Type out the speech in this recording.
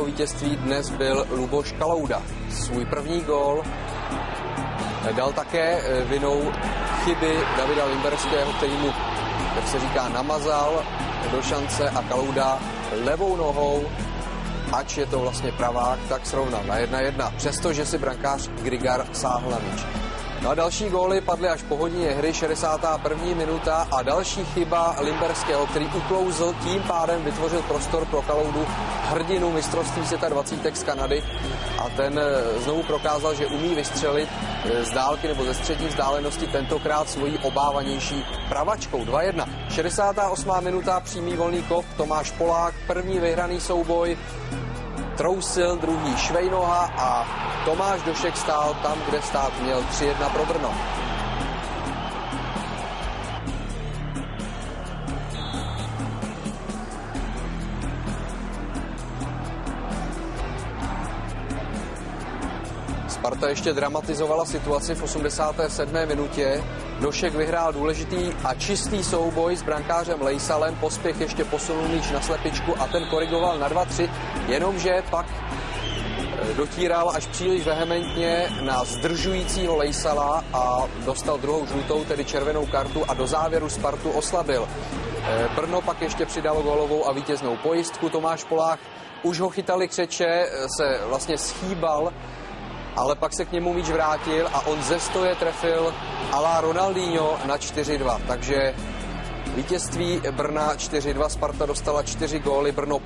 vítězství dnes byl Luboš Kalouda. Svůj první gól dal také vinou chyby Davida Limberského, který mu, jak se říká, namazal do šance a Kalouda levou nohou, ač je to vlastně pravák, tak srovnal na 1-1, přestože si brankář Grigar sáhl na míč. No a další góly padly až po hodině hry, 61. minuta a další chyba Limberského, který uklouzl, tím pádem vytvořil prostor pro Kaloudu, hrdinu mistrovství světa 20 z Kanady, a ten znovu prokázal, že umí vystřelit z dálky nebo ze střední vzdálenosti, tentokrát svojí obávanější pravačkou. 2-1. 68. minuta, přímý volný kop, Tomáš Polák, první vyhraný souboj, trousil, druhý švejnoha a Tomáš Došek stál tam, kde stát měl, 3-1 pro Brno. Sparta ještě dramatizovala situaci v 87. minutě. Došek vyhrál důležitý a čistý souboj s brankářem Lejsalem, Pospěch ještě posunul míč na slepičku a ten korigoval na 2-3, jenomže pak dotíral až příliš vehementně na zdržujícího Lejsala a dostal druhou žlutou, tedy červenou kartu, a do závěru Spartu oslabil. Brno pak ještě přidalo gólovou a vítěznou pojistku. Tomáš Polák, už ho chytali křeče, se vlastně schýbal, ale pak se k němu míč vrátil a on ze stoje trefil à la Ronaldinho na 4-2. Takže vítězství Brna 4-2, Sparta dostala 4 góly, Brno